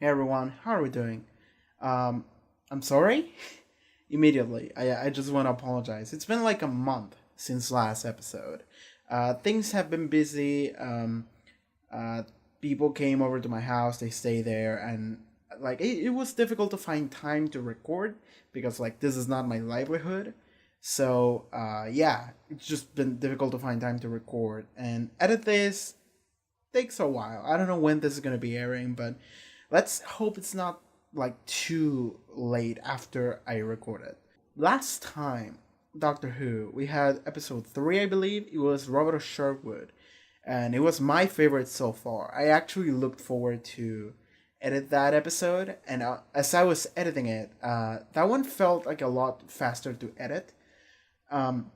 Hey everyone, how are we doing? Um, I'm sorry? Immediately, I just want to apologize. It's been like a month since last episode. Things have been busy. Uh, People came over to my house, they stay there, and like it was difficult to find time to record because like this is not my livelihood. So yeah, it's just been difficult to find time to record and edit this takes a while. I don't know when this is gonna be airing, but let's hope it's not like too late after I record it. Last time, Doctor Who, we had episode 3, I believe. It was Robot of Sherwood, and it was my favorite so far. I actually looked forward to edit that episode, and as I was editing it, that one felt like a lot faster to edit. Um,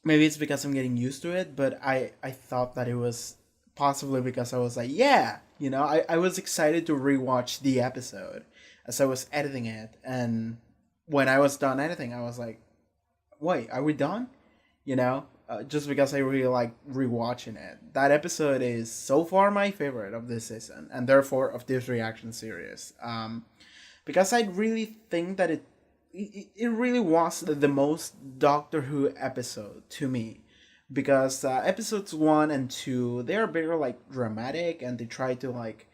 Maybe it's because I'm getting used to it, but I thought that it was possibly because I was like, yeah, I was excited to rewatch the episode as I was editing it. And when I was done editing, I was like, wait, are we done? Just because I really like rewatching it. That episode is so far my favorite of this season, and therefore of this reaction series. Because I really think that it really was the most Doctor Who episode to me because episodes 1 and 2 they are very like dramatic and they try to like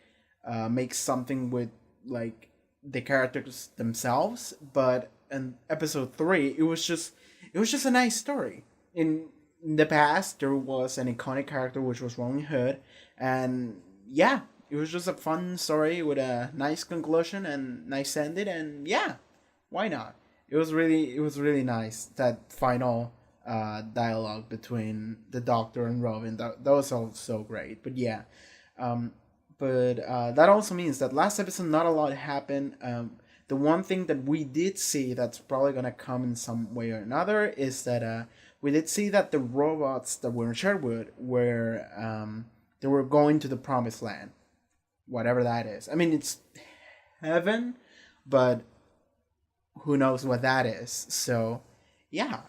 make something with like the characters themselves, but in episode 3 it was just a nice story. In the past there was an iconic character which was Rolling Hood, and yeah, it was just a fun story with a nice conclusion and nice ending, and yeah, why not? It was really nice that final dialogue between the Doctor and Robin. That was all so great. But yeah, um, but that also means that last episode not a lot happened. The one thing that we did see that's probably gonna come in some way or another is that we did see that the robots that were in Sherwood were they were going to the promised land, whatever that is. I mean, it's heaven, but who knows what that is. So yeah,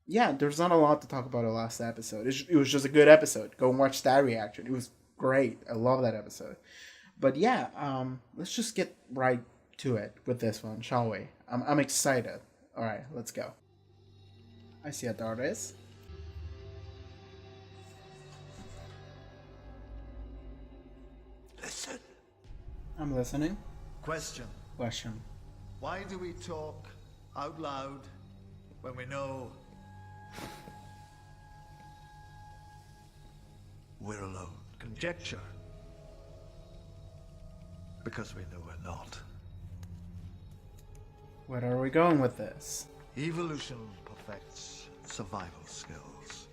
yeah, there's not a lot to talk about the last episode. It was just a good episode. Go and watch that reaction. It was great. I love that episode. But yeah, let's just get right to it with this one, shall we? I'm excited. All right, let's go. I see a TARDIS. Listen. I'm listening. Question. Question. Why do we talk out loud when we know we're alone? Conjecture. Because we know we're not. Where are we going with this? Evolution perfects survival skills.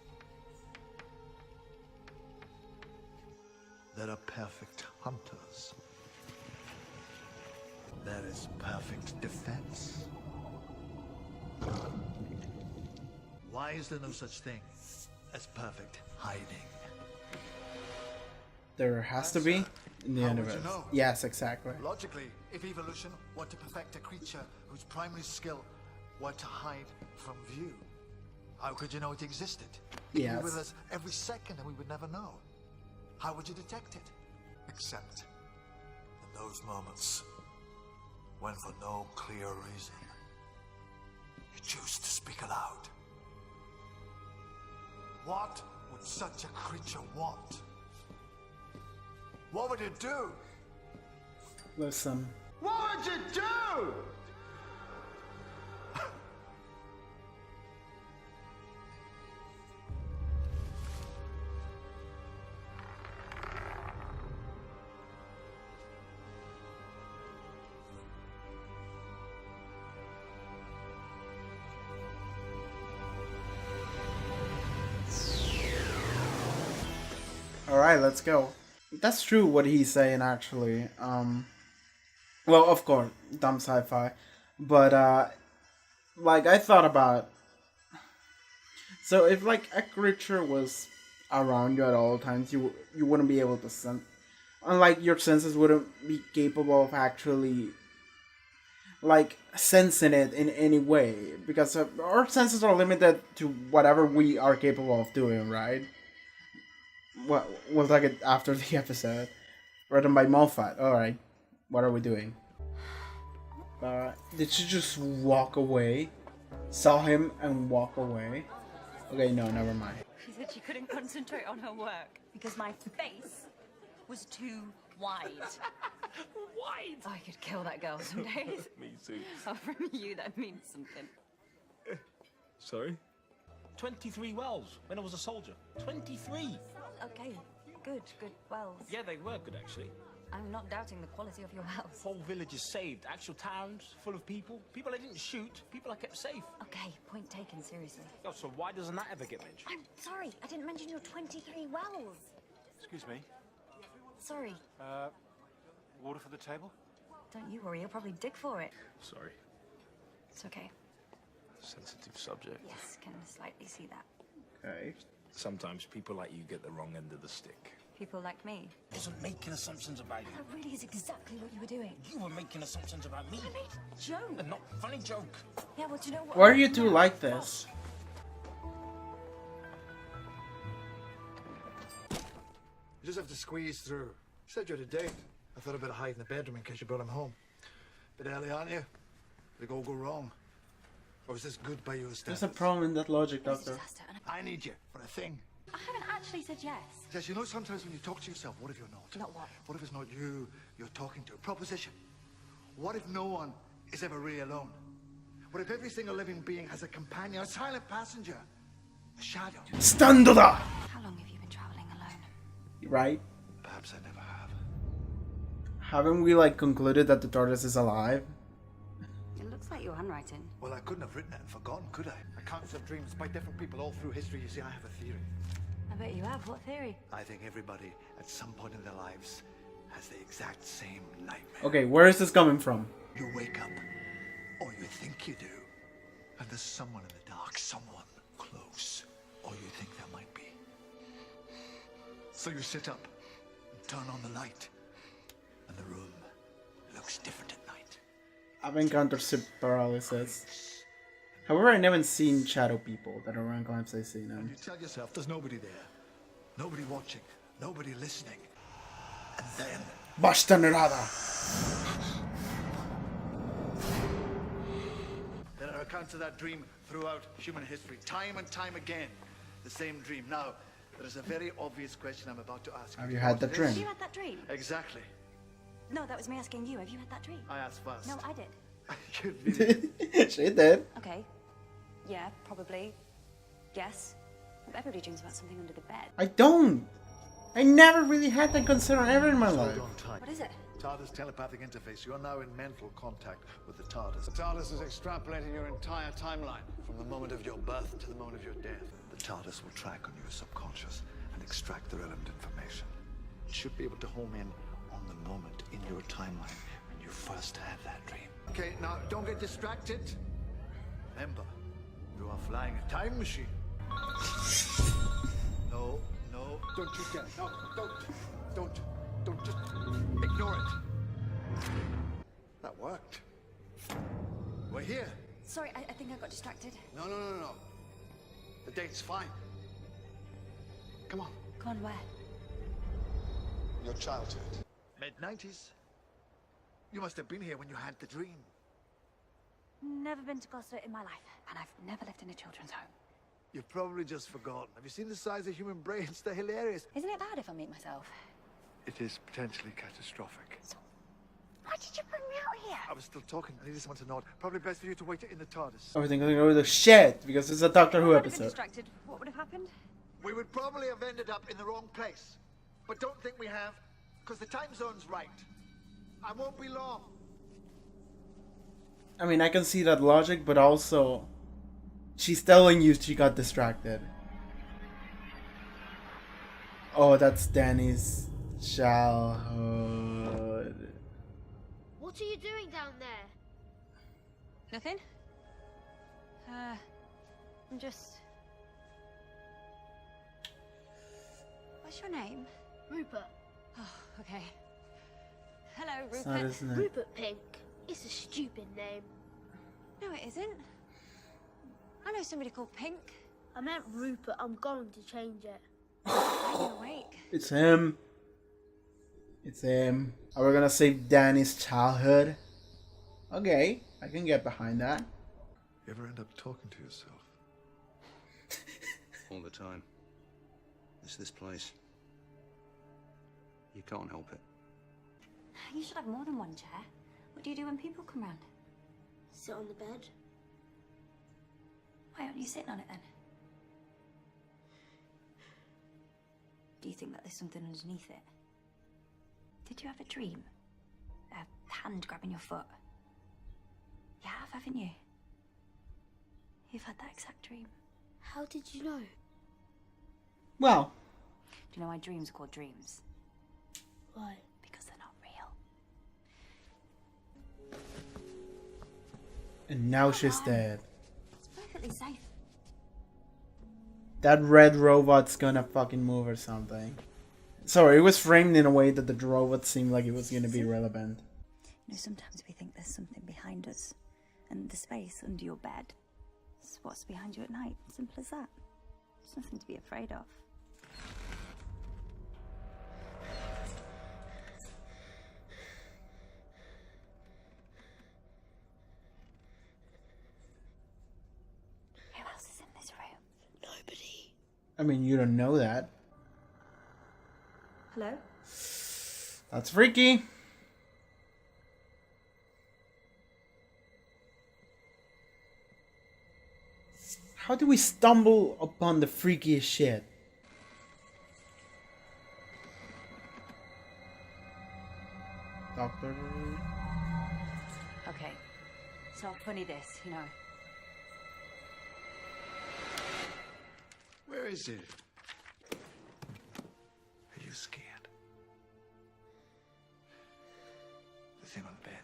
There are perfect hunters. There is perfect defense. Why is there no such thing as perfect hiding? There has to be in the How would universe. you know? Yes, exactly. Logically, if evolution were to perfect a creature whose primary skill were to hide from view, how could you know it existed? It'd Yes. be with us every second and we would never know. How would you detect it? Except in those moments when for no clear reason you choose to speak aloud. What would such a creature want? What would it do? Listen. What would you do? All right, let's go. That's true what he's saying actually. Well, of course, dumb sci-fi, but like I thought about. So if like a creature was around you at all times, you wouldn't be able to sense. Unlike your senses wouldn't be capable of actually like sensing it in any way because our senses are limited to whatever we are capable of doing, right? What was like it after the episode written by Moffat? All right, What are we doing? Did she just walk away? Saw him and walk away? Okay, no, never mind. She said she couldn't concentrate on her work because my face was too wide. Wide? I could kill that girl some days. Me too. Oh, from you, that means something. Sorry? 23 wells when I was a soldier. 23! Okay, good. Wells. Yeah, they were good, actually. I'm not doubting the quality of your wells. Whole villages saved. Actual towns full of people. People I didn't shoot. People I kept safe. Okay, point taken, seriously. Oh, so why doesn't that ever get mentioned? I'm sorry, I didn't mention your 23 wells. Excuse me. Sorry. Water for the table? Don't you worry, you'll probably dig for it. Sorry. It's okay. Sensitive subject. Yes, can slightly see that. Okay. Sometimes people like you get the wrong end of the stick. People like me. I wasn't making assumptions about you. That really is exactly what you were doing. You were making assumptions about me. I made a joke. A not funny joke. Yeah, well, do you know what? Why are you two like this? You just have to squeeze through. You said you had a date. I thought I'd better hide in the bedroom in case you brought him home. Bit early, aren't you? Did it all go wrong? Or is this good by your standards? There's a problem in that logic, It was a Doctor. disaster, and I need you for a thing. I haven't actually said yes. Yes, you know sometimes when you talk to yourself, what if you're not? Not what? What if it's not you you're talking to? Proposition. What if no one is ever really alone? What if every single living being has a companion, a silent passenger, a shadow? Standoda! How long have you been traveling alone? Right? Perhaps I never have. Haven't we like concluded that the TARDIS is alive? It looks like your handwriting. Well, I couldn't have written it and forgotten, could I? Accounts of dreams by different people all through history. You see, I have a theory. I bet you have. What theory? I think everybody, at some point in their lives, has the exact same nightmare. Okay, where is this coming from? You wake up, or you think you do, and there's someone in the dark, someone close, or you think there might be. So you sit up and turn on the light, and the room looks different at night. I've encountered sleep paralysis. However, I never seen shadow people that are around times I've seen And them. you tell yourself there's nobody there, nobody watching, nobody listening, and then Basta nada! there are accounts of that dream throughout human history, time and time again. The same dream. Now, there is a very obvious question I'm about to ask. Have Do you know had what the it is? dream? Have you had that dream? Exactly. No, that was me asking you. Have you had that dream? I asked first. No, I did. You really- She did. Okay. Yeah, probably. Yes. Everybody dreams about something under the bed. I don't! I never really had that concern ever in my life. Hold on tight. What is it? TARDIS telepathic interface. You are now in mental contact with the TARDIS. The TARDIS has extrapolated your entire timeline from the moment of your birth to the moment of your death. The TARDIS will track on your subconscious and extract the relevant information. It should be able to home in on the moment in your timeline when you first had that dream. Okay, now don't get distracted. Remember, you are flying a time machine. No, don't you dare. No, don't, just ignore it. That worked. We're here. Sorry, I think I got distracted. No. The date's fine. Come on. Gone where? Your childhood. Mid-90s. You must have been here when you had the dream. Never been to Gloucester in my life, and I've never lived in a children's home. You've probably just forgotten. Have you seen the size of human brains? They're hilarious. Isn't it bad if I meet myself? It is potentially catastrophic. So, why did you bring me out here? I was still talking, and he just wants to nod. Probably best for you to wait in the TARDIS. Everything going over the shit because it's a Doctor Who I would have been episode. distracted. What would have happened? We would probably have ended up in the wrong place. But don't think we have, because the time zone's right. I won't be long. I mean, I can see that logic, but also, she's telling you she got distracted. Oh, that's Danny's childhood. What are you doing down there? Nothing. I'm just... What's your name? Rupert. Oh, okay. Hello, It's not Rupert. his name. Rupert Pink. It's a stupid name. No, it isn't. I know somebody called Pink. I meant Rupert. I'm going to change it. Are you awake? It's him. It's him. Are we gonna save Danny's childhood? Okay, I can get behind that. You ever end up talking to yourself? All the time. It's this place. You can't help it. You should have more than one chair. What do you do when people come round? Sit on the bed. Why aren't you sitting on it then? Do you think that there's something underneath it? Did you have a dream? A hand grabbing your foot? You have, haven't you? You've had that exact dream. How did you know? Well, Do you know why dreams are called dreams? Why? Because they're not real. and now she's dead. It's perfectly safe. That red robot's gonna fucking move or something. Sorry, it was framed in a way that the robot seemed like it was gonna be relevant. You know, sometimes we think there's something behind us, and the space under your bed is what's behind you at night. Simple as that. There's nothing to be afraid of. Who else is in this room? Nobody. I mean, you don't know that. Hello? That's freaky. How do we stumble upon the freakiest shit? Doctor? Okay, it's not funny this, you know. Where is it? Are you scared? The thing on the bed,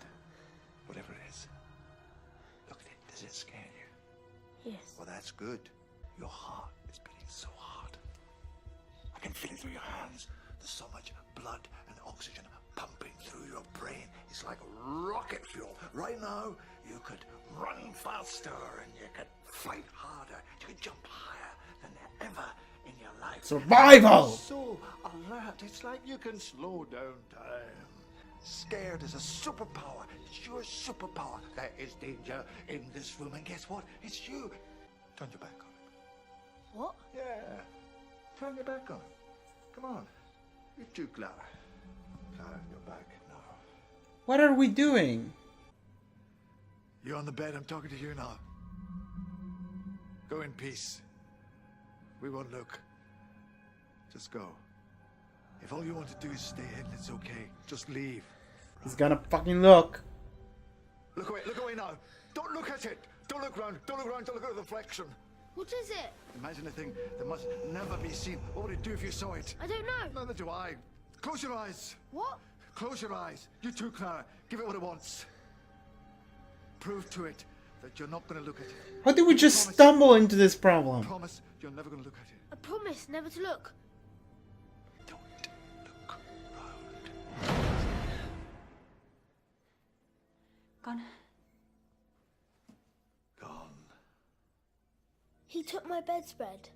whatever it is. Look at it. Does it scare you? Yes. Well, that's good. Your heart is beating so hard. I can feel it through your hands. There's so much blood and oxygen pumping through your brain. It's like rocket fuel. Right now, you could run faster and you could fight harder. You could jump higher than ever in your life. Survival! So alert. It's like you can slow down time. Scared is a superpower. It's your superpower. There is danger in this room, and guess what? It's you. Turn your back on it. What? Yeah. Turn your back on it. Come on. You too, Clara. Clara, your back now. What are we doing? You're on the bed. I'm talking to you now. Go in peace. We won't look. Just go. If all you want to do is stay hidden, it's okay. Just leave. He's gonna fucking look. Look away now. Don't look at it. Don't look round. Don't look round. Don't look at the reflection. What is it? Imagine a thing that must never be seen. What would it do if you saw it? I don't know. Neither do I. Close your eyes. What? Close your eyes. You too, Clara. Give it what it wants. Prove to it that you're not going to look at it. How did we just stumble into this problem? Promise you're never going to look at it. I promise never to look. Don't look round. Gone. Gone. He took my bedspread.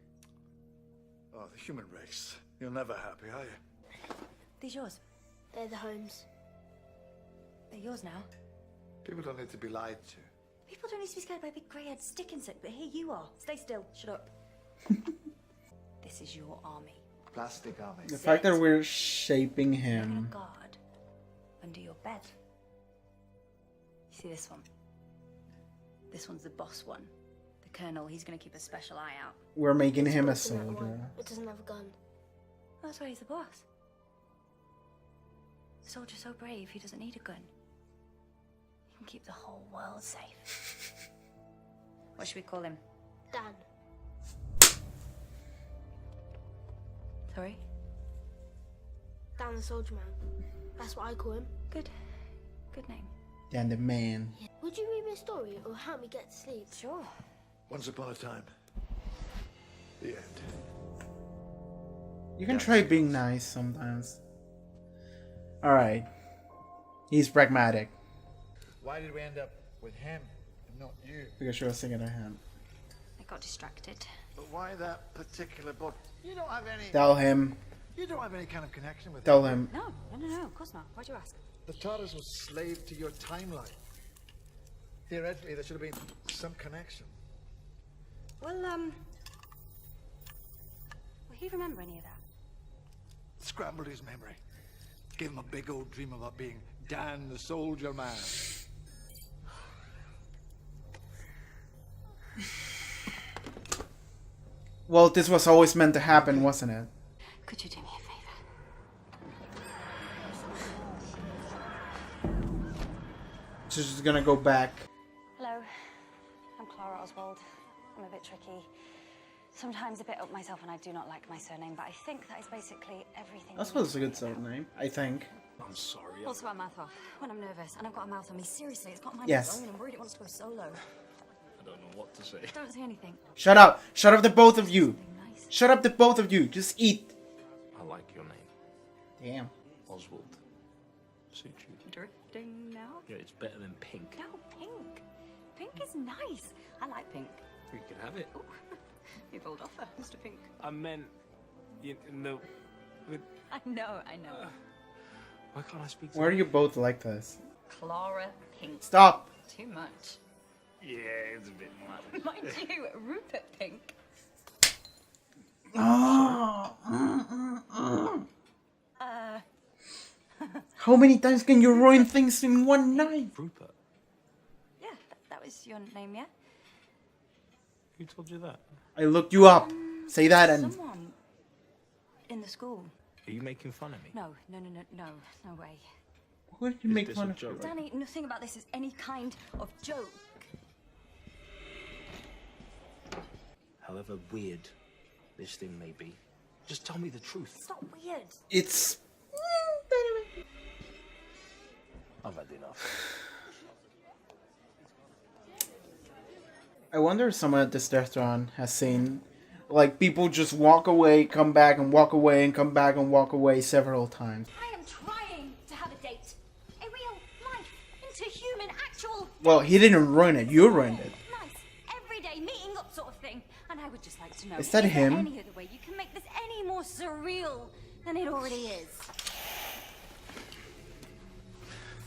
Oh, the human race. You're never happy, are you? These yours? They're the homes. They're yours now. People don't need to be lied to. People don't need to be scared by a big grey-haired stick insect, but here you are. Stay still. Shut up. This is your army. Plastic army. The fact that we're shaping You're gonna him. guard under your bed. You see this one? This one's the boss one. The colonel, he's gonna keep a special eye out. We're making him a It's worse than that soldier. one. It doesn't have a gun. That's why he's the boss. The soldier's so brave, he doesn't need a gun. He can keep the whole world safe. What should we call him? Dan. Sorry? Dan the soldier man. That's what I call him. Good. Good name. Dan the man. Would you read me a story or help me get to sleep? Sure. Once upon a time. The end. You can try being nice sometimes. Alright. He's pragmatic. Why did we end up with him and not you? Because she was thinking of him. I got distracted. But why that particular book? You don't have any. Tell him. You don't have any kind of connection with Tell it. him. No, of course not. Why'd you ask? The TARDIS was slave to your timeline. Theoretically, there should have been some connection. Well, will he remember any of that? Scrambled his memory. Gave him a big old dream about being Dan the Soldier Man. Well, this was always meant to happen, wasn't it? Could you do me a favor? She's just gonna go back. Hello, I'm Clara Oswald. I'm a bit tricky. Sometimes a bit up myself, and I do not like my surname, but I think that is basically everything. That's what's a good surname, I think. I'm sorry. Also, I mouth off when I'm nervous, and I've got a mouth on me. Seriously, it's got my Yes. own, and I'm worried it wants to go solo. I don't know what to say. Don't say anything. Shut up! Shut up, the both of you! Something nice. Shut up, the both of you! Just eat! I like your name. Damn. Oswald. Suit you. Drifting now? Yeah, it's better than pink. No, pink. Pink is nice. I like pink. We can have it. Ooh, you bold offer, Mr. Pink. I meant, you know, I know. why can't I speak to Why are you both like this? Clara Pink. Stop! Too much. Yeah, it's a bit much. Mind you, Rupert Pink. How many times can you ruin things in one night? Rupert? Yeah, that was your name, yeah? Who told you that? I looked you up. Say that and... Someone in the school. Are you making fun of me? No way. Why did you Is make this fun a of joke? Danny, nothing about this is any kind of joke. However weird this thing may be, just tell me the truth. It's not weird. It's... I've had enough. I wonder if someone at this restaurant has seen, like, people just walk away, come back, and walk away, and come back, and walk away several times. I am trying to have a date. A real life, interhuman, actual... Well, he didn't ruin it. You ruined it. Nice, everyday meeting up sort of thing. And I would just like to know, Is that there him? any other way you can make this any more surreal than it already is?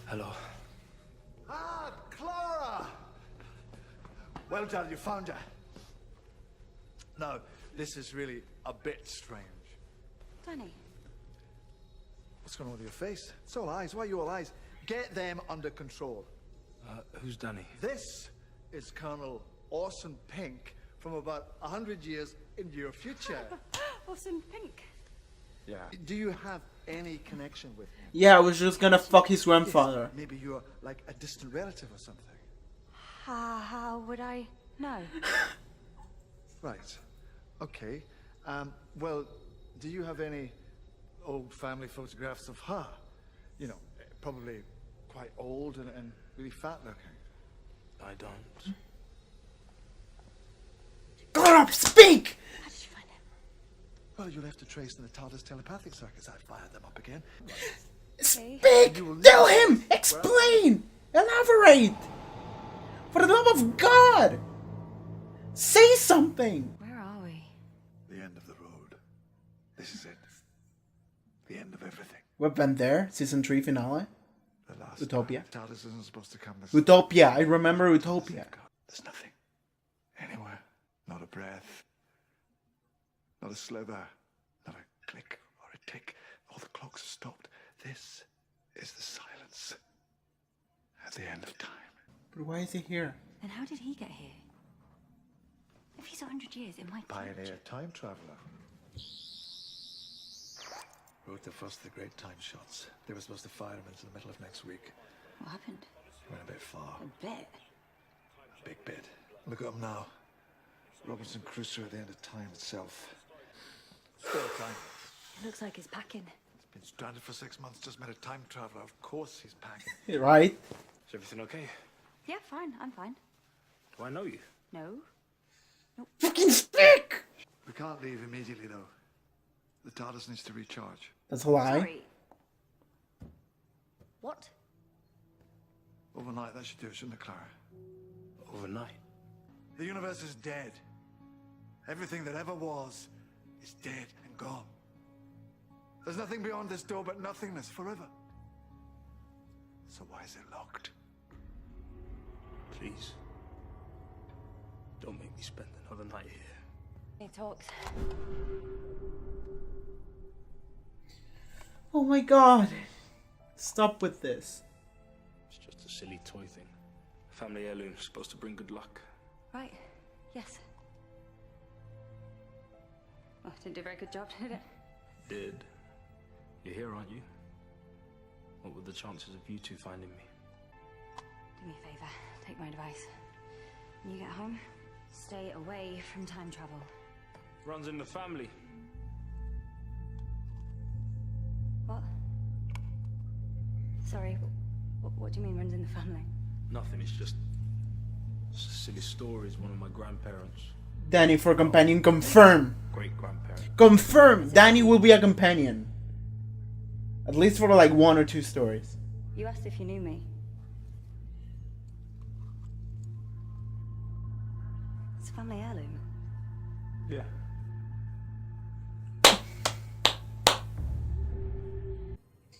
Hello. Ah, Clara! Well done, you found her. No, this is really a bit strange. Danny, What's going on with your face? It's all eyes. Why are you all eyes? Get them under control. Who's Danny? This is Colonel Orson Pink from about 100 years into your future. Orson Pink. Yeah. Do you have any connection with him? Yeah, I was just gonna fuck his grandfather. Maybe you're like a distant relative or something. How would I know? Right. Okay. Well, do you have any old family photographs of her? You know, probably quite old and really fat looking. I don't. God, speak! How did you find him? Well, you'll have to trace in the TARDIS telepathic circuits. I fired them up again. Speak! You will Tell never- him! Explain! Elaborate! For the love of God! Say something! Where are we? The end of the road. This is it. The end of everything. We've been there, season 3 finale. The last Utopia. time. TARDIS isn't supposed to come this Utopia, I remember Utopia. There's nothing. Anywhere. Not a breath. Not a sliver. Not a click or a tick. All the clocks have stopped. This is the silence. At the end of time. But why is he here? Then how did he get here? If he's 100 years, it might Pioneer time traveler. Wrote the first of the great time shots. They were supposed to fire him into the middle of next week. What happened? Went a bit far. A bit. A big bit. Look at him now. Robinson Crusoe at the end of time itself. Still time. Looks like he's packing. Been stranded for 6 months, just met a time traveler. Of course he's packing. Right? Is everything okay? Yeah, fine. I'm fine. Do I know you? No. Fucking speak! We can't leave immediately, though. The TARDIS needs to recharge. That's a lie. Sorry. What? Overnight, that should do it, shouldn't it, Clara? Overnight. The universe is dead. Everything that ever was is dead and gone. There's nothing beyond this door but nothingness forever. So why is it locked? Please. Don't make me spend another night here. He talks. Oh my god. Stop with this. It's just a silly toy thing. A family heirloom supposed to bring good luck. Right. Yes. Oh, didn't do a very good job, did it? Did. You're here, aren't you? What were the chances of you two finding me? Do me a favour. Take my advice. When you get home, stay away from time travel. Runs in the family. What? Sorry, what do you mean runs in the family? Nothing, it's just a silly stories one of my grandparents. Danny for companion, confirm. Great grandparents. Confirm. Danny will be a companion. At least for like 1 or 2 stories. You asked if you knew me. It's a family heirloom. Yeah.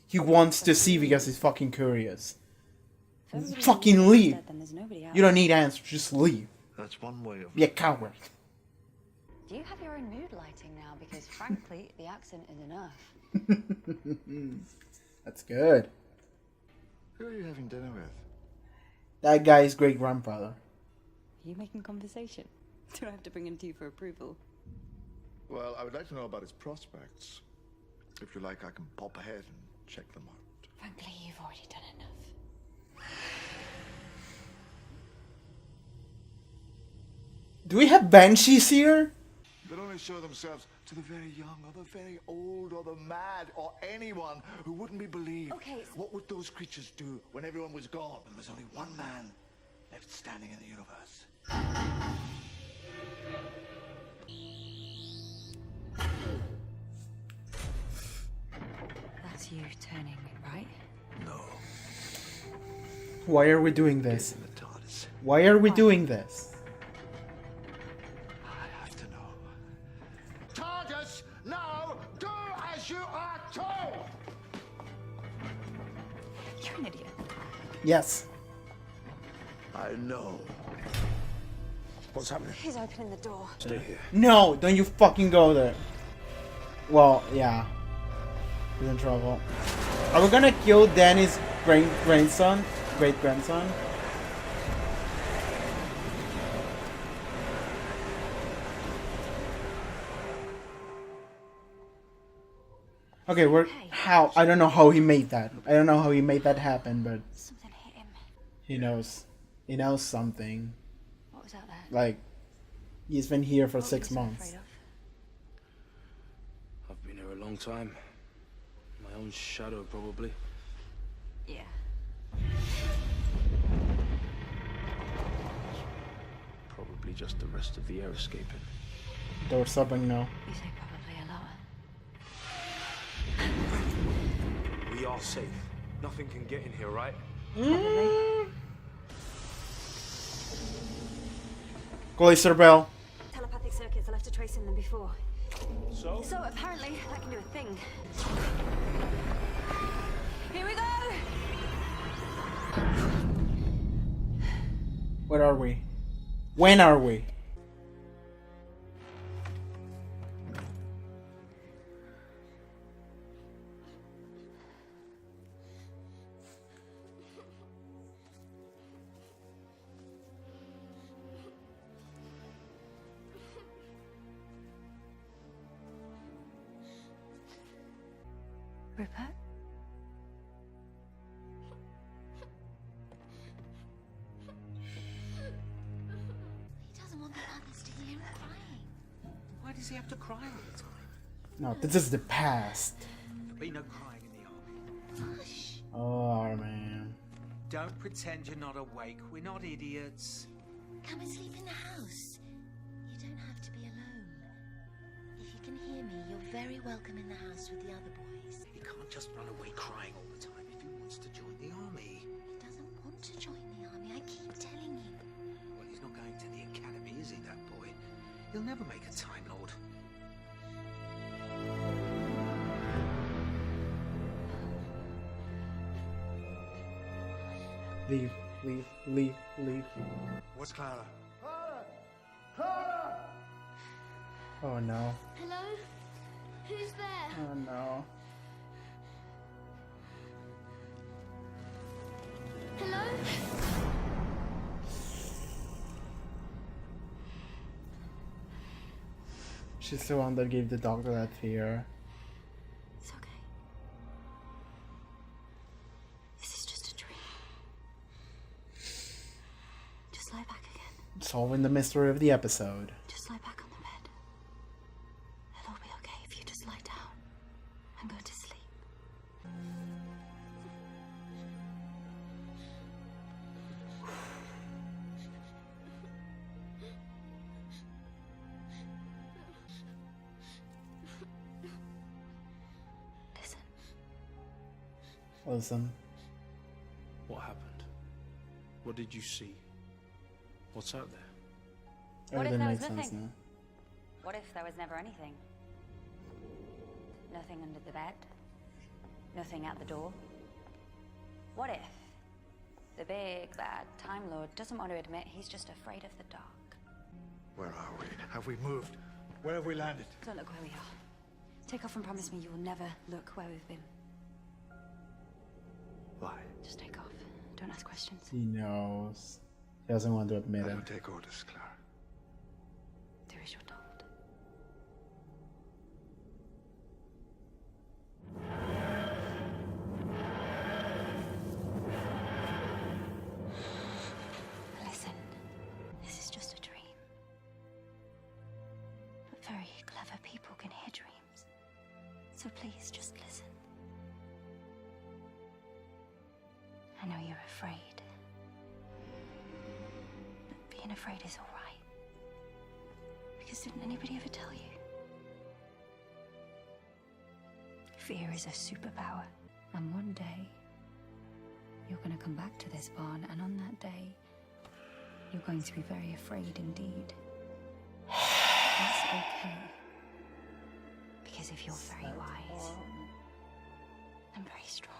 He wants to see because he's fucking curious. If everybody Fucking knows leave. dead, then there's nobody else. You don't need answers, just leave. That's one way of... Be a coward. Do you have your own mood lighting now? Because frankly, the accent is enough. That's good. Who are you having dinner with? That guy's great grandfather. Are you making conversation? Do I have to bring him to you for approval? Well, I would like to know about his prospects. If you like, I can pop ahead and check them out. Frankly, you've already done enough. Do we have banshees here? They only show themselves to the very young, or the very old, or the mad, or anyone who wouldn't be believed. Okay, What would those creatures do when everyone was gone and there's only one man left standing in the universe? That's you turning, right? No. Why are we doing this? In the TARDIS. Why are we doing this? I have to know. TARDIS, now do as you are told! You're an idiot. Yes. I know. What's happening? He's opening the door. Stay here. No, don't you fucking go there. Well, yeah. He's in trouble. Are we gonna kill Danny's grandson? Great grandson? Okay, we're how I don't know how he made that. I don't know how he made that happen, but Something hit him. he knows. He knows something. What was out there? Like he's been here for What were 6 you so months. afraid of? I've been here a long time. My own shadow, probably. Yeah. Probably just the rest of the air escaping. Door's open now. You say probably a lot. We are safe. Nothing can get in here, right? Probably. Cloister bell. Telepathic circuits, I left a trace in them before. So? So apparently, that can do a thing. Here we go! Where are we? When are we? Rupert? He doesn't want the others to hear him crying. Why does he have to cry all the time? No, this is the past. There'll be no crying in the army. Hush. Oh man. Don't pretend you're not awake. We're not idiots. Come and sleep in the house. You don't have to be alone. If you can hear me, you're very welcome in the house with the other boys. He can't just run away crying all the time if he wants to join the army. He doesn't want to join the army, I keep telling you. Well, he's not going to the academy, is he, that boy? He'll never make a Time Lord. Leave, leave, leave, leave. Where's Clara? Oh no. Hello? Who's there? Oh no. Hello? She's the one that gave the doctor that fear. It's okay. This is just a dream. Just lie back again. Solving the mystery of the episode. Just lie back on the bed. It'll all be okay if you just lie down and go to sleep. Listen. Listen. What happened? What did you see? What's out there? What if Everything there was makes sense nothing? now. What if there was never anything? Nothing under the bed? Nothing at the door? What if the big bad Time Lord doesn't want to admit he's just afraid of the dark? Where are we? Have we moved? Where have we landed? Don't look where we are. Take off and promise me you will never look where we've been. Why? Just take off. Don't ask questions. He knows. He doesn't want to admit I it. don't take orders, Clara. Do as you're told. Listen, this is just a dream. But very clever people can hear dreams. So please, just listen. I know you're afraid. But being afraid is all right. Because didn't anybody ever tell you? Fear is a superpower. And one day, you're going to come back to this barn, and on that day, you're going to be very afraid indeed. That's okay. Because if you're very wise and very strong,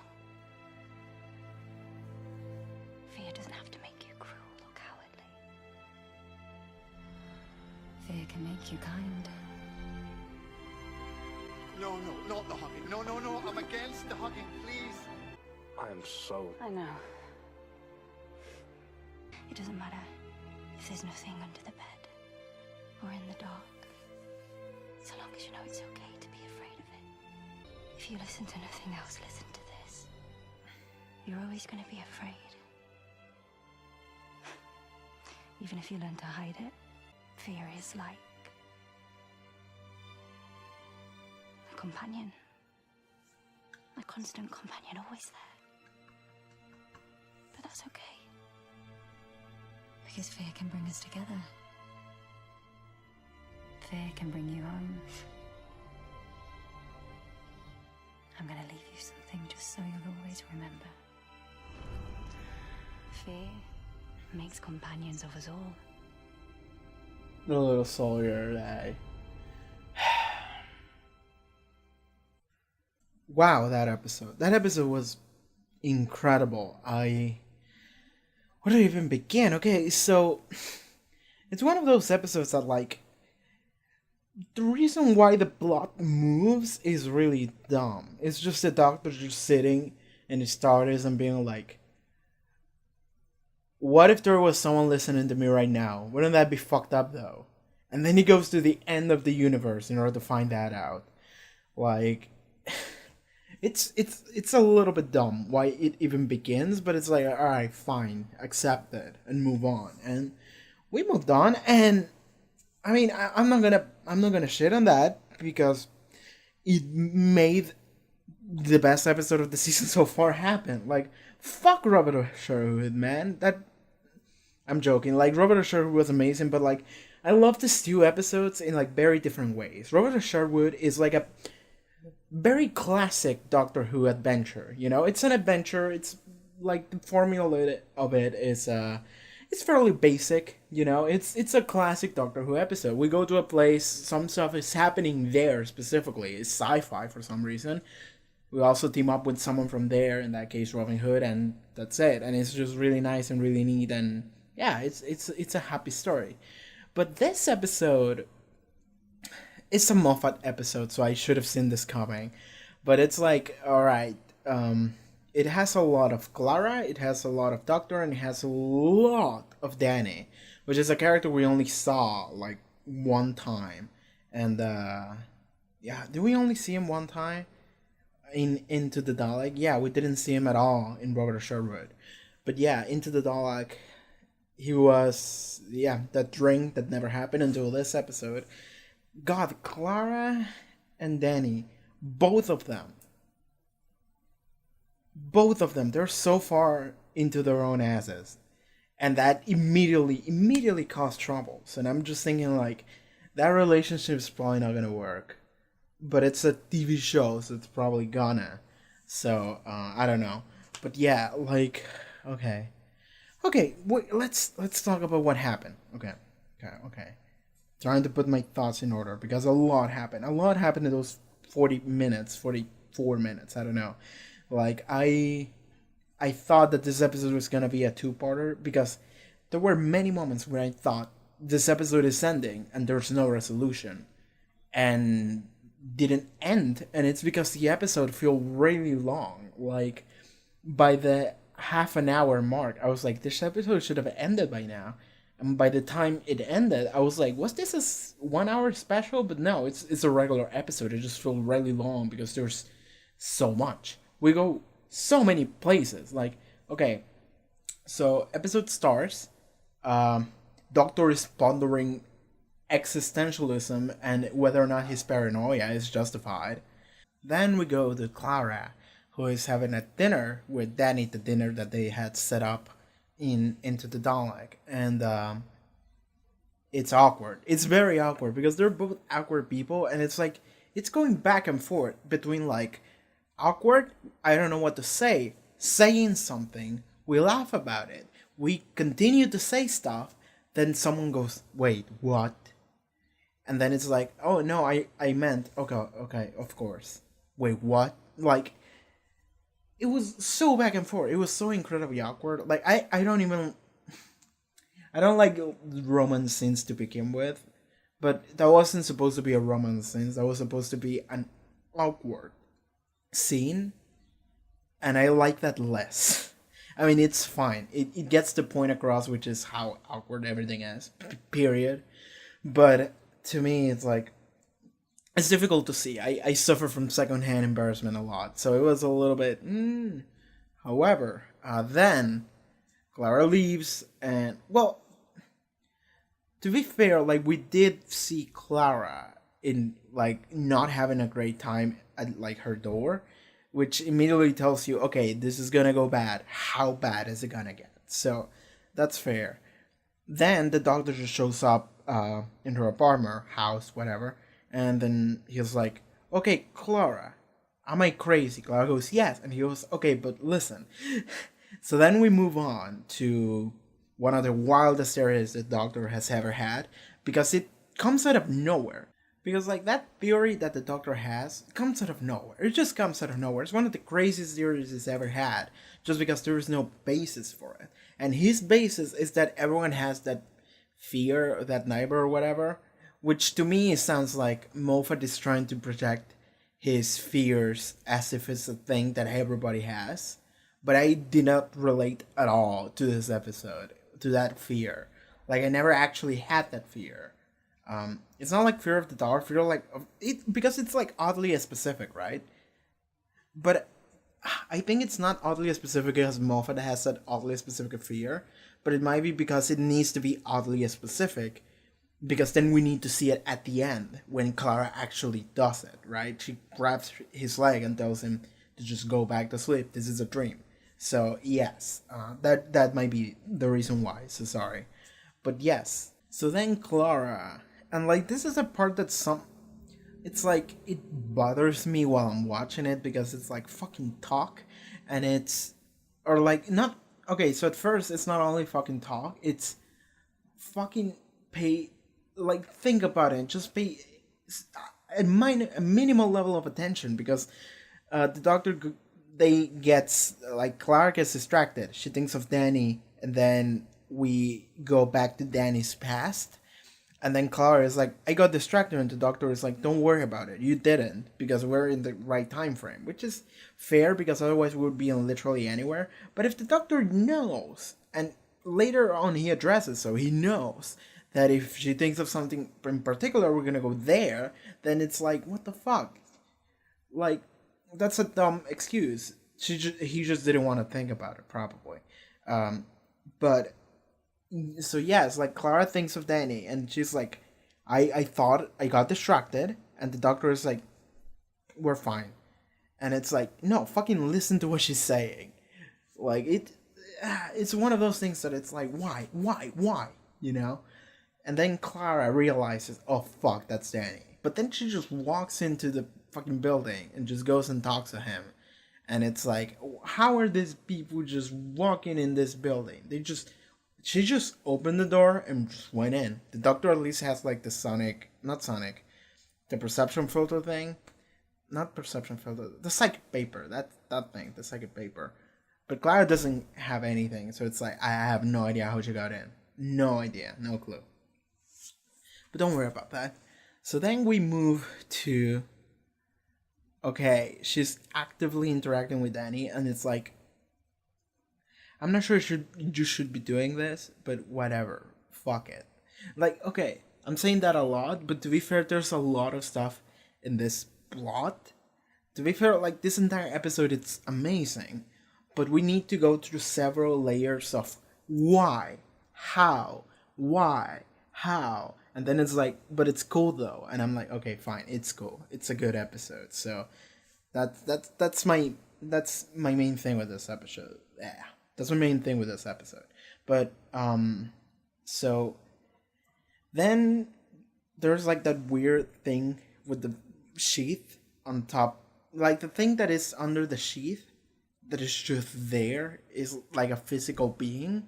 fear doesn't have to make you cruel or cowardly. Fear can make you kind. No, not the hugging. No, I'm against the hugging, please. I am so... I know. It doesn't matter if there's nothing under the bed or in the dark, so long as you know it's okay to be afraid of it. If you listen to nothing else, listen to this. You're always going to be afraid. Even if you learn to hide it, fear is like a companion. A constant companion, always there. But that's okay. Because fear can bring us together. Fear can bring you home. I'm gonna leave you something just so you'll always remember. Fear makes companions of us all. The little Sawyer, eh? Wow, that episode. That episode was incredible. Where do I even begin? Okay, so it's one of those episodes that, like, the reason why the plot moves is really dumb. It's just the doctor just sitting in his TARDIS and being like, what if there was someone listening to me right now? Wouldn't that be fucked up though? And then he goes to the end of the universe in order to find that out. Like, it's a little bit dumb why it even begins, but it's like, alright, fine, accept it and move on. And we moved on, and I mean, I'm not gonna shit on that because it made the best episode of the season so far happen. Like, fuck Robot of Sherwood, man. I'm joking. Like, Robot of Sherwood was amazing, but like, I love these two episodes in like very different ways. Robot of Sherwood is like a very classic Doctor Who adventure. You know, it's an adventure. It's like the formula of it is it's fairly basic. You know, it's a classic Doctor Who episode. We go to a place, some stuff is happening there specifically. It's sci-fi for some reason. We also team up with someone from there, in that case Robin Hood, and that's it. And it's just really nice and really neat, and yeah, it's a happy story. But this episode, it's a Moffat episode, so I should have seen this coming. But it's like, alright, it has a lot of Clara, it has a lot of Doctor, and it has a lot of Danny, which is a character we only saw like one time. And yeah, did we only see him one time in Into the Dalek? Yeah, we didn't see him at all in Robot of Sherwood. But yeah, Into the Dalek, he was, yeah, that drink that never happened until this episode. God, Clara and Danny, both of them, they're so far into their own asses. And that immediately caused troubles. And I'm just thinking, like, that relationship is probably not gonna work. But it's a TV show, so it's probably gonna. So, I don't know. But yeah, like, okay. Okay, wait, let's talk about what happened. Okay. Trying to put my thoughts in order, because a lot happened. A lot happened in those 40 minutes, 44 minutes, I don't know. Like, I thought that this episode was gonna be a two-parter, because there were many moments where I thought this episode is ending and there's no resolution, and didn't end, and it's because the episode felt really long. Like, by the half an hour mark, I was like, this episode should have ended by now. And by the time it ended, I was like, was this a 1 hour special? But no, it's a regular episode. It just felt really long because there's so much. We go so many places. Like, okay, so episode starts. Doctor is pondering existentialism and whether or not his paranoia is justified. Then we go to Clara, who is having a dinner with Danny, the dinner that they had set up Into the Dalek. And it's awkward. It's very awkward because they're both awkward people, and it's like, it's going back and forth between like awkward, I don't know what to say, saying something, we laugh about it, we continue to say stuff, then someone goes, wait, what? And then it's like, oh no, I meant, okay, of course. Wait, what? Like, it was so back and forth. It was so incredibly awkward. Like, I don't like romance scenes to begin with, but that wasn't supposed to be a romance scene. That was supposed to be an awkward scene, and I like that less. I mean, it's fine. It gets the point across, which is how awkward everything is, period. But to me, it's like, it's difficult to see. I suffer from secondhand embarrassment a lot, so it was a little bit. However, then Clara leaves, and well, to be fair, like, we did see Clara in like not having a great time at like her door, which immediately tells you, okay, this is gonna go bad. How bad is it gonna get? So that's fair. Then the doctor just shows up in her apartment, house, whatever. And then he was like, okay, Clara, am I crazy? Clara goes, yes. And he goes, okay, but listen. So then we move on to one of the wildest areas the Doctor has ever had, because it comes out of nowhere. Because, like, that theory that the Doctor has comes out of nowhere. It just comes out of nowhere. It's one of the craziest theories he's ever had, just because there is no basis for it. And his basis is that everyone has that fear, that neighbor or whatever, which to me sounds like Moffat is trying to project his fears as if it's a thing that everybody has. But I did not relate at all to this episode, to that fear. Like, I never actually had that fear. It's not like fear of the dark, fear like it, because it's like oddly specific, right? But I think it's not oddly specific because Moffat has that oddly specific fear, but it might be because it needs to be oddly specific, because then we need to see it at the end when Clara actually does it, right? She grabs his leg and tells him to just go back to sleep. This is a dream. So yes, that might be the reason why. So sorry, but yes. So then Clara, and like, this is a part that it's like, it bothers me while I'm watching it, because it's like fucking talk, and it's, or like, not, okay, so at first it's not only fucking talk, it's fucking pay, like, think about it, just pay a minimal level of attention, because The they gets like Clara gets distracted. She thinks of Danny, and then we go back to Danny's past. And then Clara is like, I got distracted, and the doctor is like, don't worry about it. You didn't, because we're in the right time frame, which is fair because otherwise we would be in literally anywhere. But if the doctor knows, and later on he addresses, so he knows that if she thinks of something in particular, we're gonna go there, then it's like, what the fuck? Like, that's a dumb excuse. He just didn't want to think about it, probably. But so yeah, it's like Clara thinks of Danny, and she's like, I thought I got distracted, and the doctor is like, we're fine. And it's like, no, fucking listen to what she's saying. Like, it's one of those things that it's like, why, you know? And then Clara realizes, oh fuck, that's Danny. But then she just walks into the fucking building and just goes and talks to him. And it's like, how are these people just walking in this building? She just opened the door and just went in. The doctor at least has like the perception filter thing. Not perception filter, the psychic paper. That thing, the psychic paper. But Clara doesn't have anything, so it's like, I have no idea how she got in. No idea, no clue. But don't worry about that. So then we move to, okay, she's actively interacting with Danny, and it's like, I'm not sure you should be doing this, but whatever. Fuck it. Like, okay, I'm saying that a lot, but to be fair, there's a lot of stuff in this plot. To be fair, like, this entire episode, it's amazing. But we need to go through several layers of why, how, and then it's like, but it's cool though, and I'm like, okay, fine, it's cool, it's a good episode. So that's my main thing with this episode. Yeah, that's my main thing with this episode. But so then there's like that weird thing with the sheath on top, like the thing that is under the sheath that is just there is like a physical being,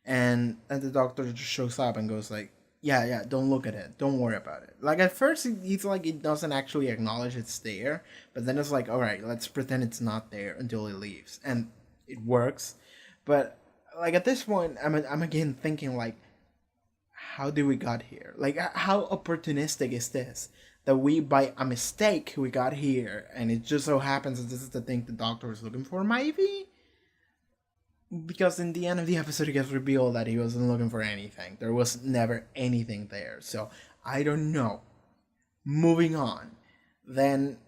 and the doctor just shows up and goes like, yeah, don't look at it, don't worry about it. Like, at first it's like it doesn't actually acknowledge it's there, but then it's like, alright, let's pretend it's not there until it leaves, and it works. But like at this point, I'm again thinking like, how did we got here? Like, how opportunistic is this? That we, by a mistake, we got here, and it just so happens that this is the thing the doctor was looking for, maybe? Because in the end of the episode, it gets revealed that he wasn't looking for anything. There was never anything there, so I don't know. Moving on. Then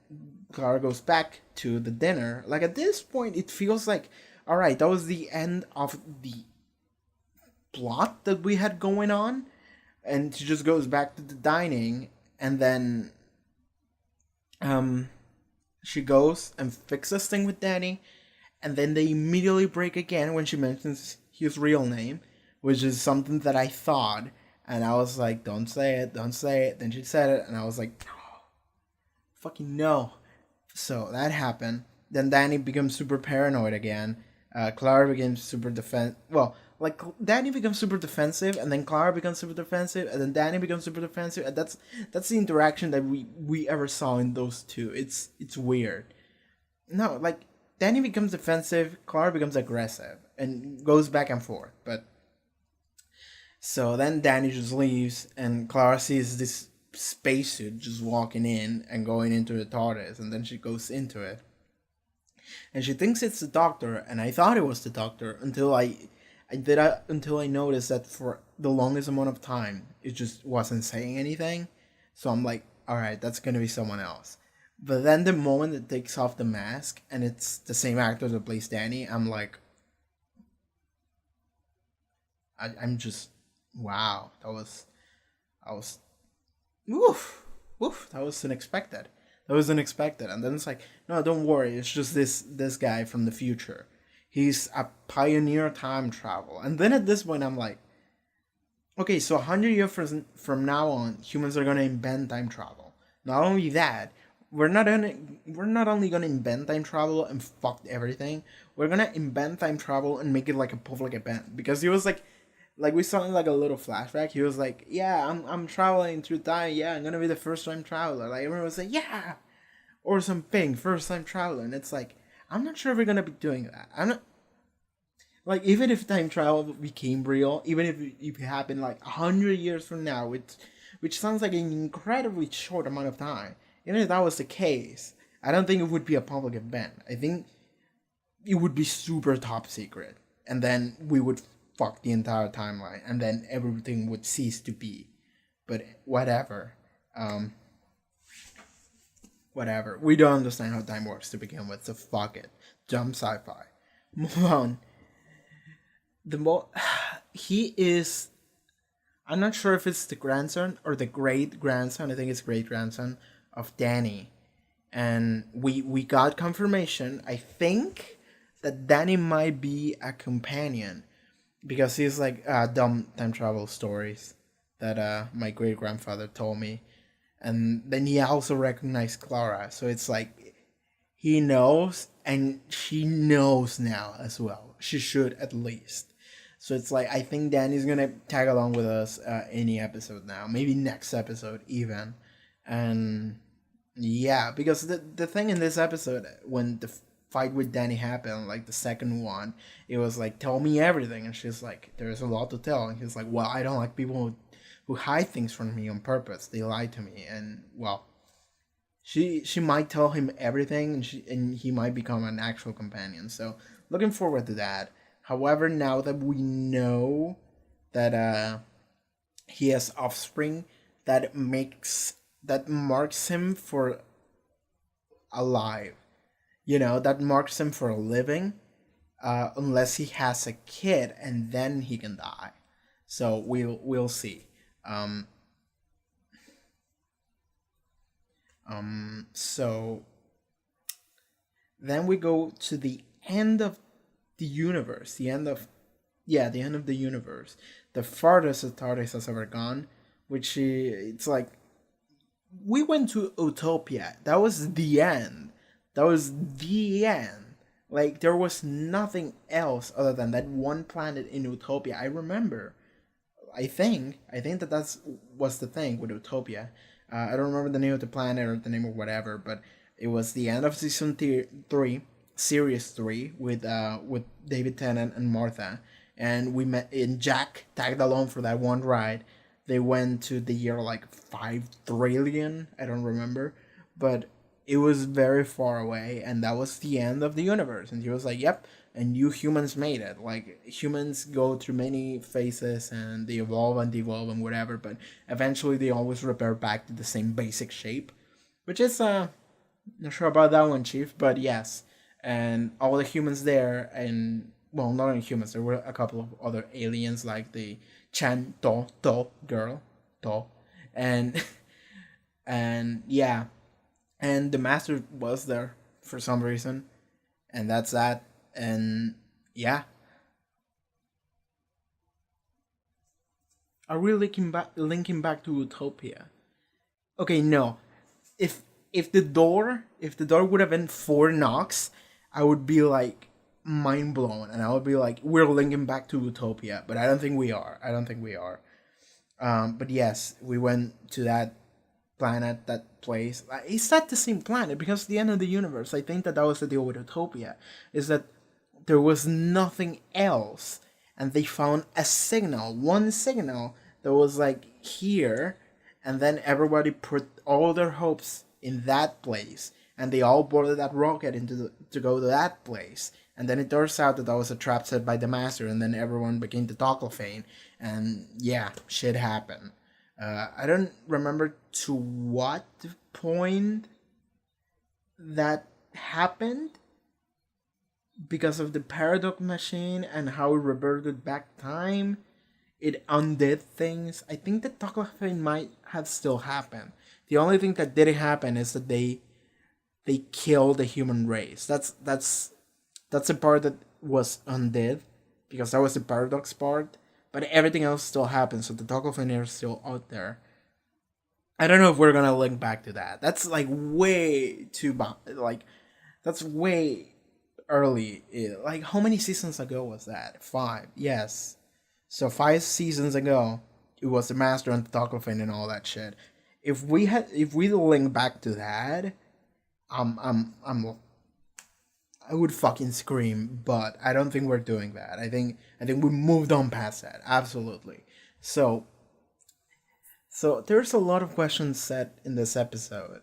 Clara goes back to the dinner. Like, at this point, it feels like, alright, that was the end of the plot that we had going on, and she just goes back to the dining. And then she goes and fixes thing with Danny, and then they immediately break again when she mentions his real name, which is something that I thought, and I was like, don't say it. Then she said it, and I was like, no, fucking no. So that happened. Then Danny becomes super paranoid again. Clara becomes super like, Danny becomes super defensive, and then Clara becomes super defensive, and then Danny becomes super defensive, and that's the interaction that we ever saw in those two. It's weird. No, like, Danny becomes defensive, Clara becomes aggressive, and goes back and forth. But so then Danny just leaves, and Clara sees this spacesuit just walking in and going into the TARDIS, and then she goes into it. And she thinks it's the doctor, and I thought it was the doctor until I noticed that for the longest amount of time, it just wasn't saying anything. So I'm like, alright, that's gonna be someone else. But then the moment it takes off the mask, and it's the same actor that plays Danny, I'm like, I'm just, wow, that was, that was unexpected. And then it's like, no, don't worry, it's just this guy from the future. He's a pioneer time travel. And then at this point, I'm like, okay, so 100 years from now on, humans are going to invent time travel. Not only that, we're not only going to invent time travel and fuck everything, we're going to invent time travel and make it like a public event. Because he was like we saw in like a little flashback, he was like, yeah, I'm traveling through time, yeah, I'm going to be the first time traveler. Like, everyone was like, yeah, or something, first time travel, and it's like, I'm not sure we're gonna be doing that. I'm not like, even if time travel became real, even if it happened like 100 years from now, which sounds like an incredibly short amount of time. Even if that was the case, I don't think it would be a public event. I think it would be super top secret, and then we would fuck the entire timeline, and then everything would cease to be. But whatever. Whatever. We don't understand how time works to begin with, so fuck it. Dumb sci-fi. Move on. He is. I'm not sure if it's the grandson or the great grandson. I think it's great grandson of Danny, and we got confirmation. I think that Danny might be a companion, because he's like dumb time travel stories that my great grandfather told me, and then he also recognized Clara. So it's like he knows, and she knows now as well. She should, at least. So it's like, I think Danny's gonna tag along with us any episode now, maybe next episode even, and yeah, because the thing in this episode, when the fight with Danny happened, like the second one, it was like, tell me everything, and she's like, there's a lot to tell, and he's like, well, I don't like people who hide things from me on purpose. They lie to me, and well, she might tell him everything, and he might become an actual companion. So looking forward to that. However, now that we know that he has offspring, that marks him for alive. That marks him for a living, unless he has a kid, and then he can die. So we'll see. So then we go to the end of the universe, the end of the universe, the farthest the TARDIS has ever gone, which it's like, we went to Utopia. That was the end. Like, there was nothing else other than that one planet in Utopia. I remember. I think that was the thing with Utopia. I don't remember the name of the planet or the name of whatever, but it was the end of season 3. Series 3 with David Tennant and Martha, and we met, and Jack tagged along for that one ride. They went to the year like 5 trillion, I don't remember, but it was very far away, and that was the end of the universe. And he was like, yep, and you humans made it. Like, humans go through many phases, and they evolve and devolve and whatever, but eventually they always revert back to the same basic shape, which is not sure about that one, Chief, but yes. And all the humans there, and well, not only humans, there were a couple of other aliens, like the Chan To girl, and yeah, and the Master was there for some reason, and that's that, and yeah. Are we linking back to Utopia? Okay, no. If the door would have been 4 knocks, I would be like mind blown, and I would be like, we're linking back to Utopia, but I don't think we are. But yes, we went to that planet, that place. It's not the same planet, because the end of the universe, I think that was the deal with Utopia, is that there was nothing else, and they found one signal that was like here, and then everybody put all their hopes in that place, and they all boarded that rocket to go to that place. And then it turns out that was a trap set by the Master, and then everyone began to Toclafane, and yeah, shit happened. I don't remember to what point that happened, because of the paradox machine and how it reverted back time. It undid things. I think that Toclafane might have still happened. The only thing that didn't happen is that they killed the human race. That's the part that was undid, because that was the paradox part. But everything else still happened, so the Toclafane is still out there. I don't know if we're gonna link back to that. That's like way too that's way early. Like, how many seasons ago was that? 5. Yes. So 5 seasons ago, it was the Master and the Toclafane and all that shit. If we link back to that, I would fucking scream, but I don't think we're doing that. I think we moved on past that. Absolutely. So there's a lot of questions set in this episode,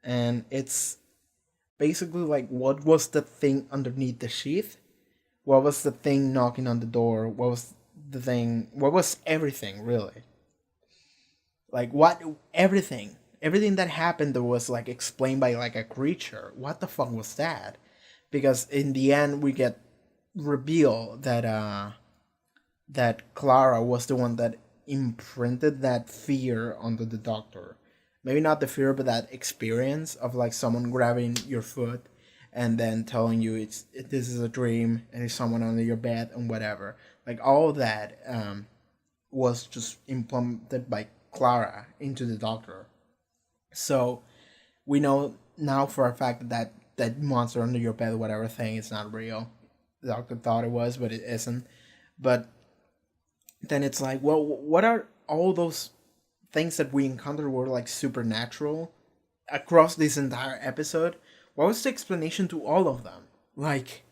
and it's basically like, what was the thing underneath the sheath? What was the thing knocking on the door? What was the thing? What was everything really? Like what? Everything that happened that was like explained by like a creature. What the fuck was that? Because in the end we get reveal that Clara was the one that imprinted that fear onto the doctor. Maybe not the fear, but that experience of like someone grabbing your foot and then telling you this is a dream and it's someone under your bed and whatever. Like all of that was just implemented by Clara into the doctor. So we know now for a fact that monster under your bed, whatever thing, is not real. The doctor thought it was, but it isn't. But then it's like, well, what are all those things that we encountered were like supernatural across this entire episode? What was the explanation to all of them? Like,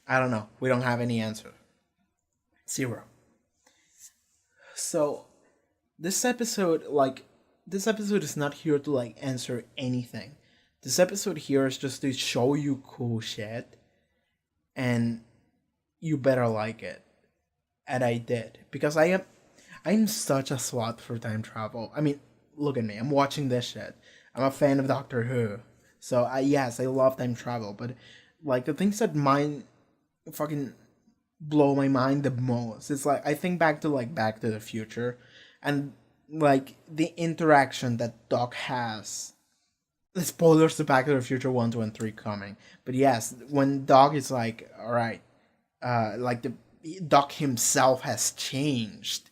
I don't know. We don't have any answer. Zero. So this episode is not here to like answer anything. This episode here is just to show you cool shit, and you better like it. And I did, because I'm such a slut for time travel. I mean, look at me. I'm watching this shit. I'm a fan of Doctor Who. So I love time travel, but like the things that fucking blow my mind the most, it's like I think back to like Back to the Future, and like the interaction that Doc has. The spoilers to Back to the Future 1, 2, and 3 coming. But yes, when Doc is like, alright, like the Doc himself has changed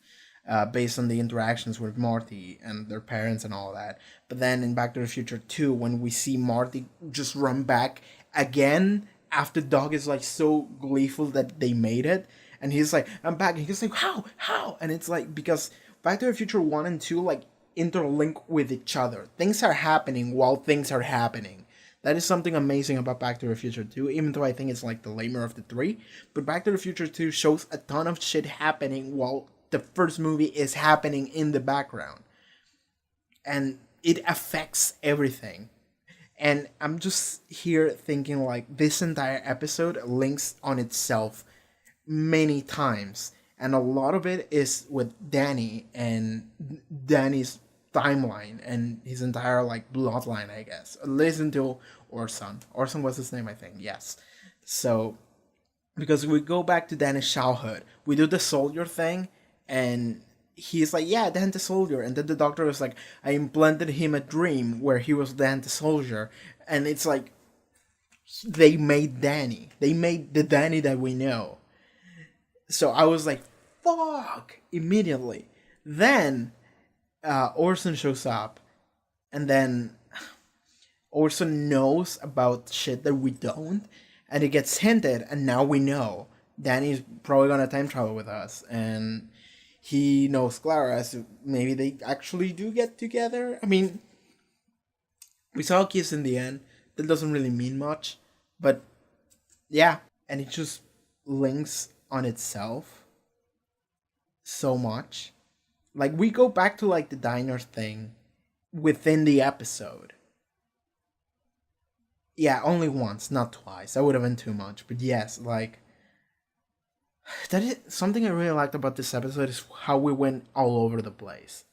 based on the interactions with Marty and their parents and all that. But then in Back to the Future 2, when we see Marty just run back again after Doc is like so gleeful that they made it, and he's like, I'm back, and he's like, how? And it's like, because Back to the Future 1 and 2 like interlink with each other. Things are happening while things are happening. That is something amazing about Back to the Future 2, even though I think it's like the lamer of the three. But Back to the Future 2 shows a ton of shit happening while the first movie is happening in the background. And it affects everything. And I'm just here thinking like this entire episode links on itself many times. And a lot of it is with Danny and Danny's timeline and his entire like bloodline, I guess. Listen to Orson. Orson was his name, I think. Yes. So because we go back to Danny's childhood, we do the soldier thing, and he's like, yeah, Dan the soldier, and then the doctor was like, I implanted him a dream where he was Dan the soldier, and it's like they made Danny. They made the Danny that we know. So I was like, fuck, immediately. Then Orson shows up, and then Orson knows about shit that we don't, and it gets hinted, and now we know Danny's probably gonna time travel with us, and he knows Clara, so maybe they actually do get together. I mean, we saw a kiss in the end. That doesn't really mean much, but yeah, and it just links on itself so much. Like, we go back to like the diner thing within the episode. Yeah, only once, not twice. That would have been too much. But yes, like, that is something I really liked about this episode, is how we went all over the place.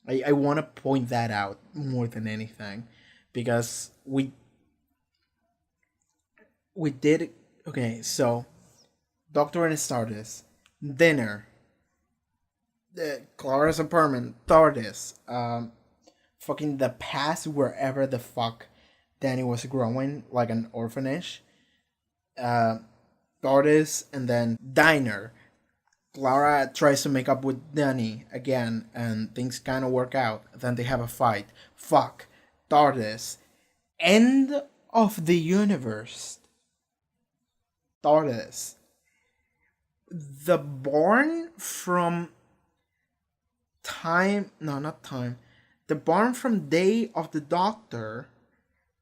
I want to point that out more than anything, because we did. Okay, so Doctor and TARDIS, dinner, Clara's apartment, TARDIS, fucking the past wherever the fuck Danny was growing, like an orphanage, TARDIS, and then diner. Clara tries to make up with Danny again, and things kind of work out. Then they have a fight. Fuck. TARDIS. End of the universe. TARDIS. The barn from time... No, not time. The barn from Day of the Doctor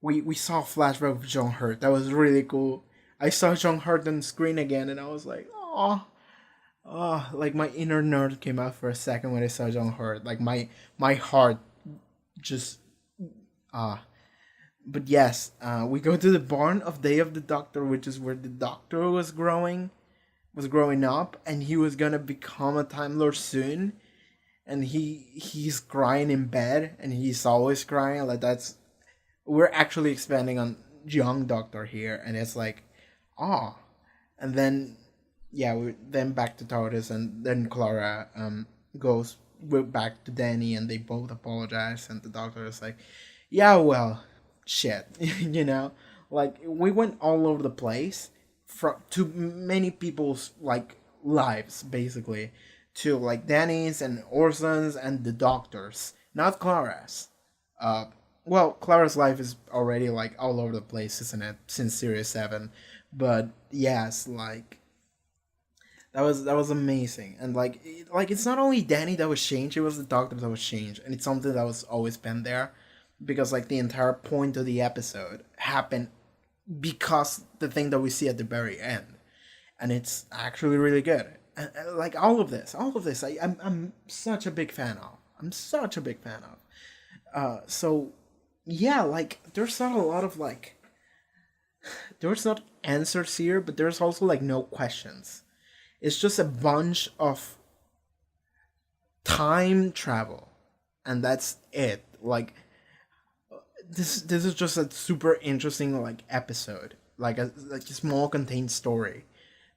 we saw a flashback of John Hurt. That was really cool. I saw John Hurt on screen again, and I was like, oh, like my inner nerd came out for a second when I saw John Hurt. Like my heart just But yes, we go to the barn of Day of the Doctor, which is where the Doctor was growing up, and he was gonna become a Time Lord soon. And he's crying in bed, and he's always crying. Like we're actually expanding on young Doctor here, and it's like, ah, and then yeah, we then back to TARDIS, and then Clara goes back to Danny, and they both apologize, and the Doctor is like, yeah, well, shit, you know, like we went all over the place to many people's like lives, basically, to like Danny's and Orson's and the Doctor's, not Clara's. Well, Clara's life is already like all over the place, isn't it? Since Series 7, but yes, like that was amazing, and like it's not only Danny that was changed; it was the Doctor that was changed, and it's something that was always been there, because like the entire point of the episode happened because the thing that we see at the very end, and it's actually really good. And like all of this, I'm such a big fan of. I'm such a big fan of. So yeah, like there's not a lot of like, there's not answers here, but there's also like no questions. It's just a bunch of time travel, and that's it. Like this is just a super interesting like episode, like a small contained story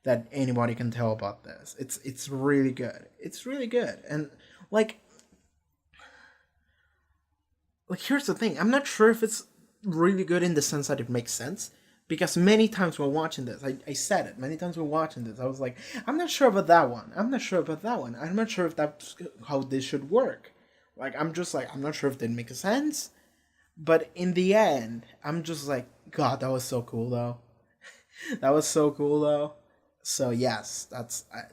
that anybody can tell about this. It's really good. It's really good, and like here's the thing. I'm not sure if it's really good in the sense that it makes sense, because many times while watching this, I said it many times while watching this, I was like, I'm not sure about that one. I'm not sure about that one. I'm not sure if that's how this should work. Like I'm just like, I'm not sure if that makes sense. But in the end, I'm just like, God, that was so cool though. That was so cool though. So yes,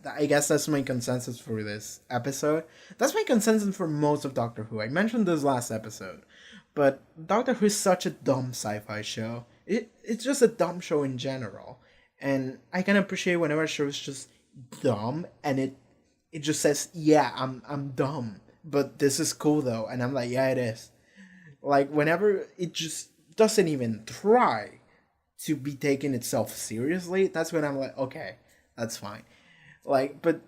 I guess that's my consensus for this episode. That's my consensus for most of Doctor Who. I mentioned this last episode, but Doctor Who is such a dumb sci-fi show. It's just a dumb show in general, and I can appreciate whenever a show is just dumb and it just says, yeah, I'm dumb, but this is cool though, and I'm like, yeah, it is. Like whenever it just doesn't even try to be taking itself seriously, that's when I'm like, okay, that's fine. Like, but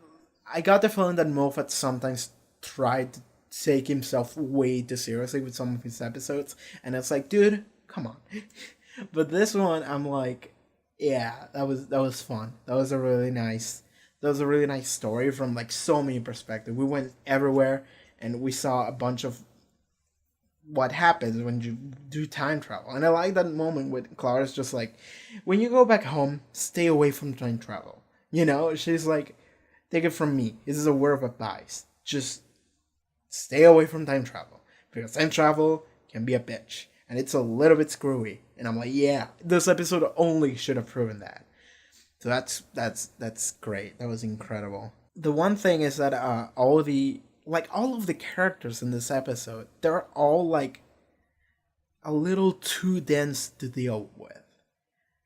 I got the feeling that Moffat sometimes tried to take himself way too seriously with some of his episodes, and it's like, dude, come on. But this one, I'm like, yeah, that was fun. That was a really nice story from like so many perspectives. We went everywhere, and we saw a bunch of what happens when you do time travel. And I like that moment with Clara's just like, when you go back home, stay away from time travel. You know, she's like, take it from me. This is a word of advice. Just stay away from time travel, because time travel can be a bitch, and it's a little bit screwy. And I'm like, yeah, this episode only should have proven that. So that's great. That was incredible. The one thing is that all of the characters in this episode, they're all like a little too dense to deal with.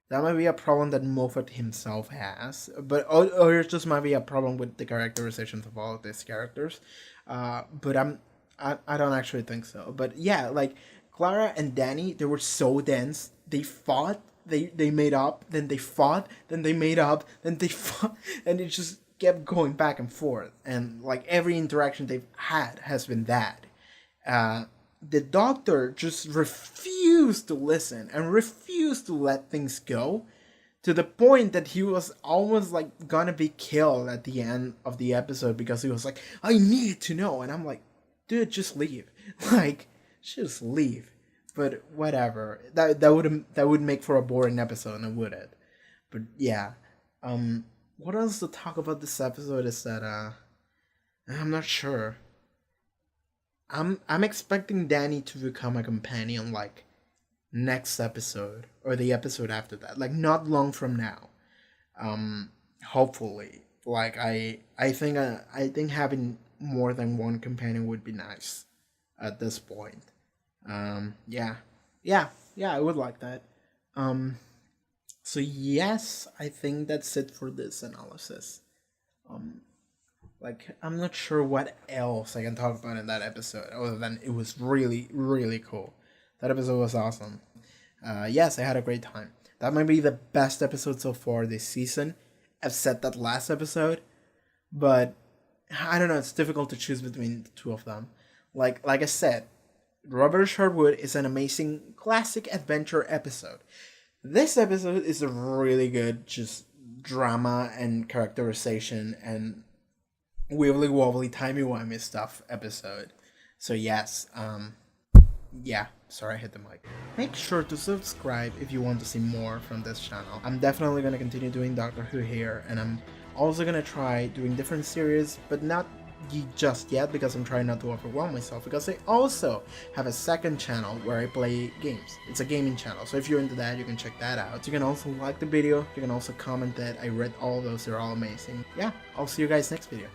That might be a problem that Moffat himself has, but or it just might be a problem with the characterizations of all of these characters. But I don't actually think so. But yeah, like Clara and Danny, they were so dense. They fought, they made up, then they fought, then they made up, then they fought, and it just kept going back and forth. And like every interaction they've had has been that. The Doctor just refused to listen and refused to let things go, to the point that he was almost like gonna be killed at the end of the episode, because he was like, I need to know. And I'm like, dude, just leave. Like, just leave. But whatever. That would make for a boring episode, and would it? But yeah. What else to talk about this episode is that I'm not sure. I'm expecting Danny to become a companion like next episode or the episode after that, like not long from now. Hopefully, like I think having more than one companion would be nice at this point. Yeah. Yeah, I would like that. So yes, I think that's it for this analysis. Like, I'm not sure what else I can talk about in that episode other than it was really, really cool. That episode was awesome. Yes, I had a great time. That might be the best episode so far this season. I've said that last episode, but I don't know, it's difficult to choose between the two of them. Like I said, Robot of Sherwood is an amazing classic adventure episode. This episode is a really good just drama and characterization and wibbly wobbly timey wimey stuff episode. So yes, yeah, sorry I hit the mic. Make sure to subscribe if you want to see more from this channel. I'm definitely gonna continue doing Doctor Who here, and I'm also gonna try doing different series, but not just yet because I'm trying not to overwhelm myself, because I also have a second channel where I play games. It's a gaming channel, so if you're into that, you can check that out. You can also like the video, you can also comment that I read all those, they're all amazing. Yeah, I'll see you guys next video.